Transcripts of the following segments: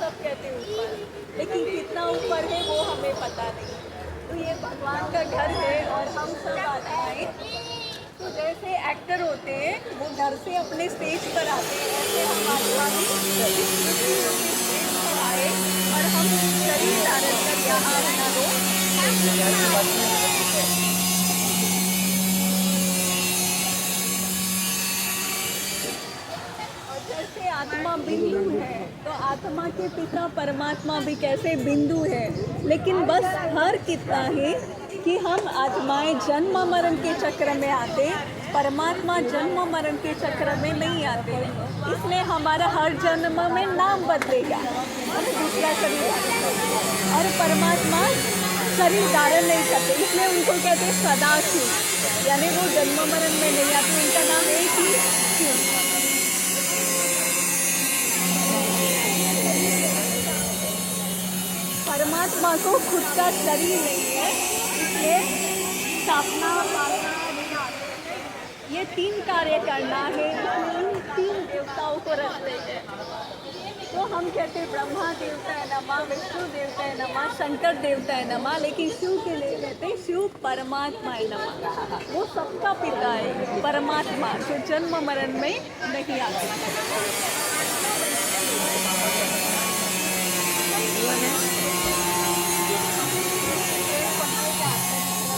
सब कहते हैं ऊपर, लेकिन कितना ऊपर है वो हमें पता नहीं। तो ये भगवान का घर है और हम सब आत्माएं। तो जैसे एक्टर होते हैं वो घर से अपने स्टेज पर आते हैं, ऐसे हम आत्मा भी इस पृथ्वी के स्टेज पर आए और हम शरीर धारण कर यहाँ अपना और जैसे आत्मा बिंदु है तो आत्मा के पिता परमात्मा भी कैसे बिंदु है। लेकिन बस फर्क इतना है कि हम आत्माएं जन्म मरण के चक्र में आते, परमात्मा जन्म मरण के चक्र में नहीं आते। इसलिए हमारा हर जन्म में नाम बदलेगा और दूसरा शरीर, और परमात्मा शरीर धारण नहीं करते, इसलिए उनको कहते हैं सदाशिव, यानी वो जन्म मरण में नहीं आते, उनका नाम एक ही शिव। परमात्मा को खुद का शरीर नहीं है, इसलिए स्थापना पालना ये 3 कार्य करना है, इन 3 देवताओं को रखते हैं। तो हम कहते हैं ब्रह्मा देवता है नमा, विष्णु देवता है नमा, शंकर देवता है नमा, लेकिन शिव के लिए कहते हैं शिव परमात्मा है नमा। वो सबका पिता है, परमात्मा जो जन्म मरण में नहीं आते।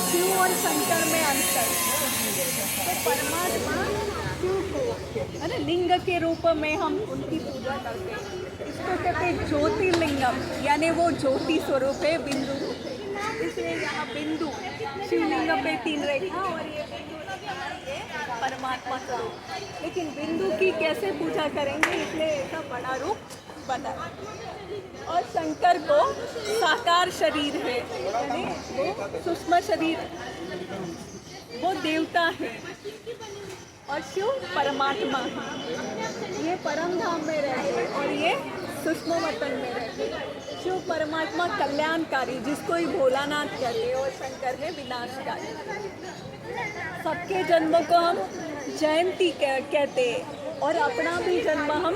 शिव और शंकर में अंतर। तो परमात्मा शिव को है ना लिंग के रूप में हम उनकी पूजा करते हैं। इसको कहते हैं ज्योतिर्लिंगम, यानी वो ज्योति स्वरूप है, बिंदु रूप है। इसलिए यहाँ बिंदु शिवलिंग पे 3 रेखा और ये बिंदु रखा है, ये परमात्मा स्वरूप। लेकिन बिंदु की कैसे पूजा करेंगे, इसलिए ऐसा बड़ा रूप बना। और शंकर को साकार शरीर है, यानी वो सूक्ष्म शरीर, वो देवता है। और शिव परमात्मा है, ये परम धाम में रहते हैं और ये सूक्ष्म वतन में रहते हैं। शिव परमात्मा कल्याणकारी, जिसको ही भोलानाथ कहते हैं, और शंकर है विनाशकारी। सबके जन्मों को हम जयंती कहते हैं और अपना भी जन्म हम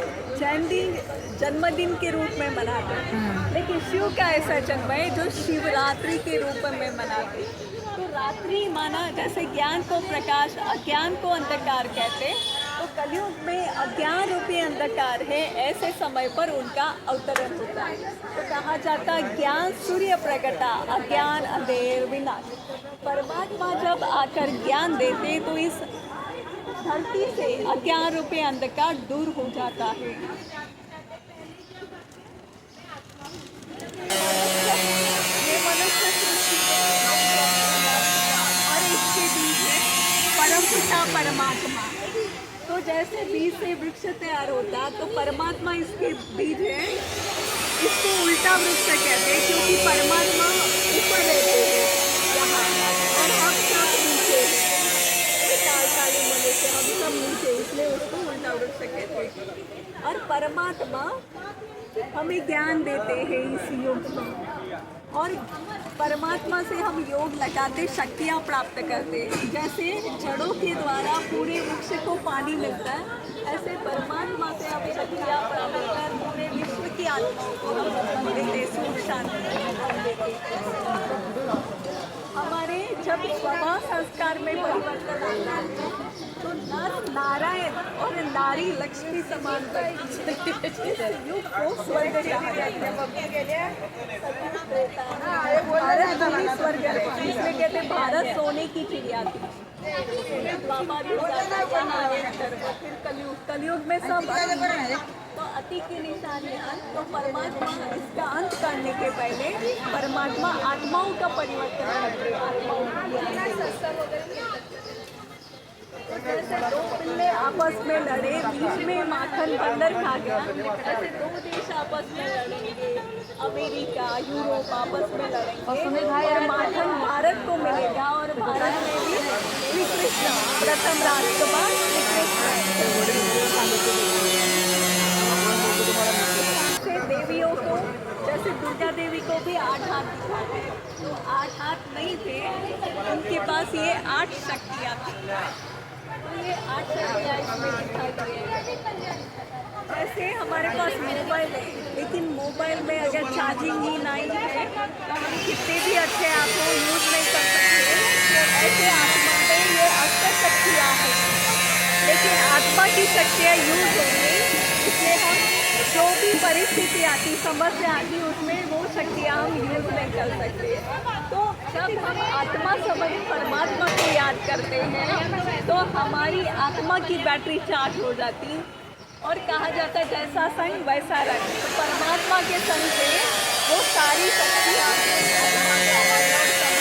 जन्मदिन के रूप में मनाते हैं। लेकिन शिव का ऐसा जन्म है जो शिवरात्रि के रूप में मनाते हैं। तो रात्रि माना जैसे ज्ञान को प्रकाश, अज्ञान को अंधकार कहते हैं। तो कलयुग में अज्ञान रूपी अंधकार है, ऐसे समय पर उनका अवतरण होता है। तो कहा जाता है ज्ञान सूर्य प्रगटा, अज्ञान अंधेर विनाश। परमात्मा जब आकर ज्ञान देते तो इस धरती से अज्ञान रूपी अंधकार दूर हो जाता है। ये मनुष्य सृष्टि और इसके बीज है परमपिता परमात्मा। तो जैसे बीज से वृक्ष तैयार होता, तो परमात्मा इसके बीज है। इसको उल्टा वृक्ष कहते हैं, क्योंकि परमात्मा ऊपर रहते हैं यहाँ और हम सब नीचे हैं। काली मनुष्य हम सब नीचे, इसलिए उसको उल्टा वृक्ष कहते हैं। और परमात्मा हमें ज्ञान देते हैं इस योग में, और परमात्मा से हम योग लगाते शक्तियाँ प्राप्त करते हैं। जैसे जड़ों के द्वारा पूरे वृक्ष को पानी मिलता है, ऐसे परमात्मा से हम शक्तियाँ प्राप्त कर पूरे विश्व की आत्माओं को हम देते, सुख शांति। हमारे जब स्वभाव संस्कार में परिवर्तन आता है तो नर नारायण और नारी लक्ष्मी समान बनती है। युग को स्वर्ग कहा जाता है। भारत भूमि स्वर्ग है, इसलिए कहते हैं भारत सोने की चिड़िया थी। फिर कलयुग में सब तो अति की निशानी अंत। तो परमात्मा इसका अंत करने के पहले परमात्मा आत्माओं का परिवर्तन करते हैं। तो जैसे 2 पिल्ले आपस में लड़े, बीच में माखन बंदर खा गया, ऐसे 2 देश आपस में लड़ेंगे, अमेरिका यूरोप आपस में लड़ेंगे और माखन भारत को मिलेगा। और भारत में भी श्री कृष्ण प्रथम राष्ट्रपाल देवियों को, जैसे दुर्गा देवी को भी 8 हाथ दिखाते हैं, तो 8 हाथ नहीं थे, उनके पास ये 8 शक्तियाँ थी। तो ये 8 शक्तियाँ इसमें दिखाई दे रही हैं। ऐसे हमारे पास मोबाइल है, लेकिन मोबाइल में अगर चार्जिंग ही नहीं है तो हम कितने भी अच्छे ऐप को यूज़ नहीं कर सकते। ऐसे आत्मा में ये अष्ट शक्तियाँ हैं, लेकिन आत्मा की शक्तियाँ यूज़ होंगी, इसलिए हम जो भी परिस्थिति आती, समस्या आती, उसमें वो शक्तियाँ हम यूज़ नहीं कर सकते। तो जब हम आत्मा समझ परमात्मा को याद करते हैं तो हमारी आत्मा की बैटरी चार्ज हो जाती, और कहा जाता है जैसा संग वैसा रंग। तो परमात्मा के संग से वो सारी शक्तियाँ आत्मा का